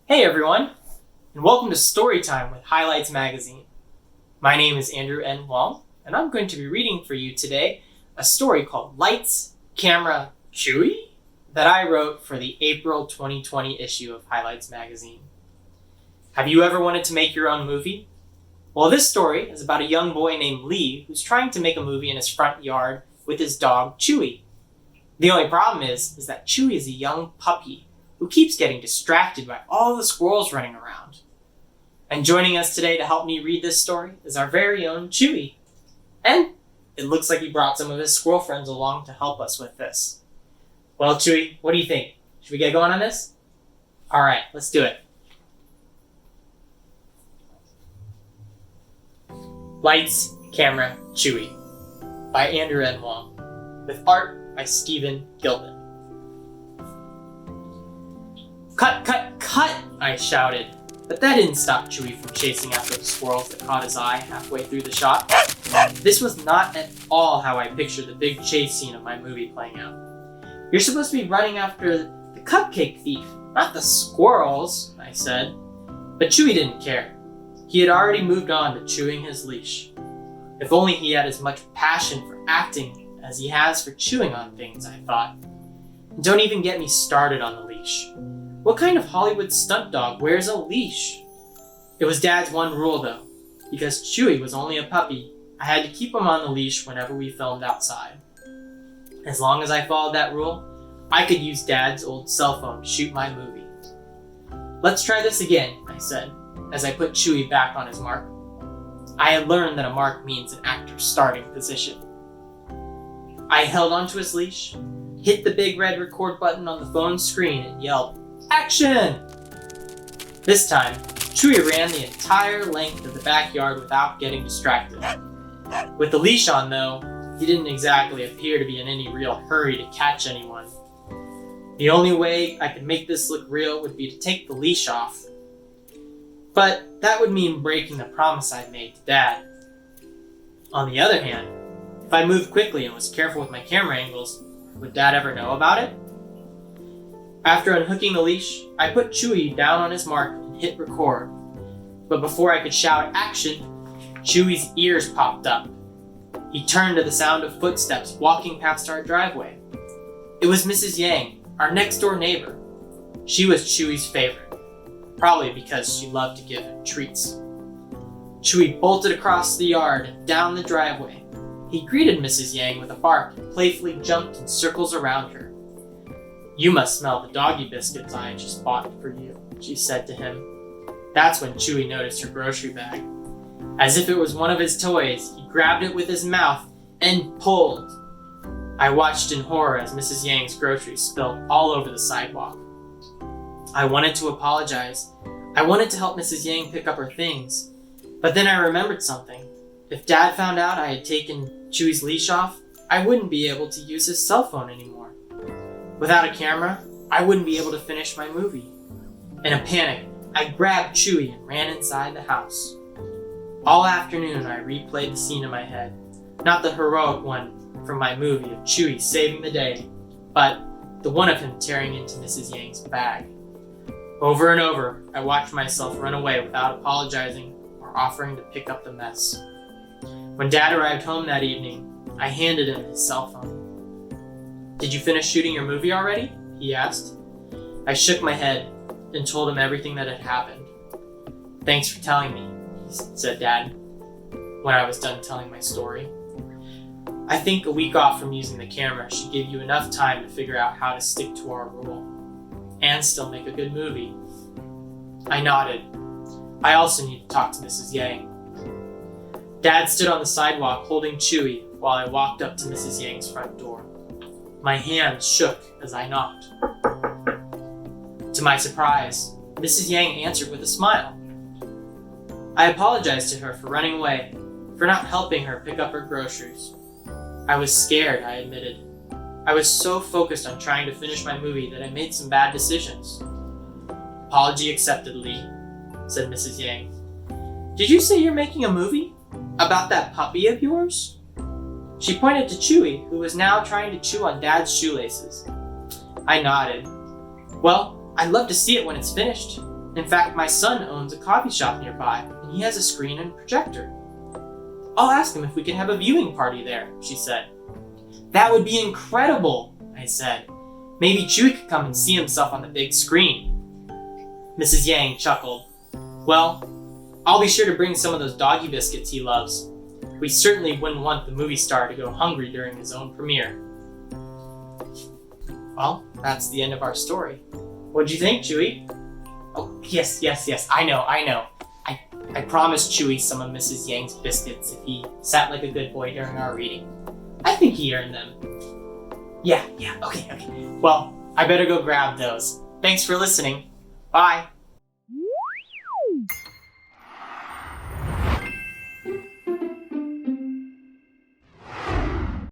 Hey everyone, and welcome to Storytime with Highlights Magazine. My name is Andrew Wong, and I'm going to be reading for you today a story called Lights, Camera, Chewy that I wrote for the April 2020 issue of Highlights Magazine. Have you ever wanted to make your own movie? Well, this story is about a young boy named Lee who's trying to make a movie in his front yard with his dog, Chewy. The only problem is that Chewy is a young puppy who keeps getting distracted by all the squirrels running around. And joining us today to help me read this story is our very own Chewy. And it looks like he brought some of his squirrel friends along to help us with this. Well, Chewy, what do you think? Should we get going on this? All right, let's do it. Lights, Camera, Chewy by Andrew Wong, with art by Stephen Gilbin. Cut, cut, cut! I shouted, but that didn't stop Chewy from chasing after the squirrels that caught his eye halfway through the shot. This was not at all how I pictured the big chase scene of my movie playing out. You're supposed to be running after the cupcake thief, not the squirrels, I said. But Chewy didn't care. He had already moved on to chewing his leash. If only he had as much passion for acting as he has for chewing on things, I thought. And don't even get me started on the leash. What kind of Hollywood stunt dog wears a leash? It was Dad's one rule though. Because Chewy was only a puppy, I had to keep him on the leash whenever we filmed outside. As long as I followed that rule, I could use Dad's old cell phone to shoot my movie. Let's try this again, I said, as I put Chewy back on his mark. I had learned that a mark means an actor's starting position. I held onto his leash, hit the big red record button on the phone screen, and yelled, "Action!" This time, Chewy ran the entire length of the backyard without getting distracted. With the leash on, though, he didn't exactly appear to be in any real hurry to catch anyone. The only way I could make this look real would be to take the leash off. But that would mean breaking the promise I'd made to Dad. On the other hand, if I moved quickly and was careful with my camera angles, would Dad ever know about it? After unhooking the leash, I put Chewy down on his mark and hit record. But before I could shout action, Chewy's ears popped up. He turned to the sound of footsteps walking past our driveway. It was Mrs. Yang, our next door neighbor. She was Chewy's favorite. Probably because she loved to give him treats. Chewy bolted across the yard and down the driveway. He greeted Mrs. Yang with a bark and playfully jumped in circles around her. "You must smell the doggy biscuits I just bought for you," she said to him. That's when Chewy noticed her grocery bag. As if it was one of his toys, he grabbed it with his mouth and pulled. I watched in horror as Mrs. Yang's groceries spilled all over the sidewalk. I wanted to apologize. I wanted to help Mrs. Yang pick up her things. But then I remembered something. If Dad found out I had taken Chewy's leash off, I wouldn't be able to use his cell phone anymore. Without a camera, I wouldn't be able to finish my movie. In a panic, I grabbed Chewy and ran inside the house. All afternoon, I replayed the scene in my head. Not the heroic one from my movie of Chewy saving the day, but the one of him tearing into Mrs. Yang's bag. Over and over, I watched myself run away without apologizing or offering to pick up the mess. When Dad arrived home that evening, I handed him his cell phone. "Did you finish shooting your movie already?" he asked. I shook my head and told him everything that had happened. "Thanks for telling me," said Dad, when I was done telling my story. "I think a week off from using the camera should give you enough time to figure out how to stick to our rule and still make a good movie." I nodded. I also need to talk to Mrs. Yang. Dad stood on the sidewalk holding Chewy while I walked up to Mrs. Yang's front door. My hands shook as I knocked. To my surprise, Mrs. Yang answered with a smile. I apologized to her for running away, for not helping her pick up her groceries. I was scared, I admitted. I was so focused on trying to finish my movie that I made some bad decisions. "Apology accepted, Lee," said Mrs. Yang. "Did you say you're making a movie? About that puppy of yours?" She pointed to Chewy, who was now trying to chew on Dad's shoelaces. I nodded. "Well, I'd love to see it when it's finished. In fact, my son owns a coffee shop nearby, and he has a screen and projector. I'll ask him if we can have a viewing party there, she said. That would be incredible, I said. Maybe Chewy could come and see himself on the big screen. Mrs. Yang chuckled. Well, I'll be sure to bring some of those doggy biscuits he loves. We certainly wouldn't want the movie star to go hungry during his own premiere. Well, that's the end of our story. What'd you think, Chewy? Oh, yes, I know. I promised Chewy some of Mrs. Yang's biscuits if he sat like a good boy during our reading. I think he earned them. Yeah, okay. Well, I better go grab those. Thanks for listening. Bye.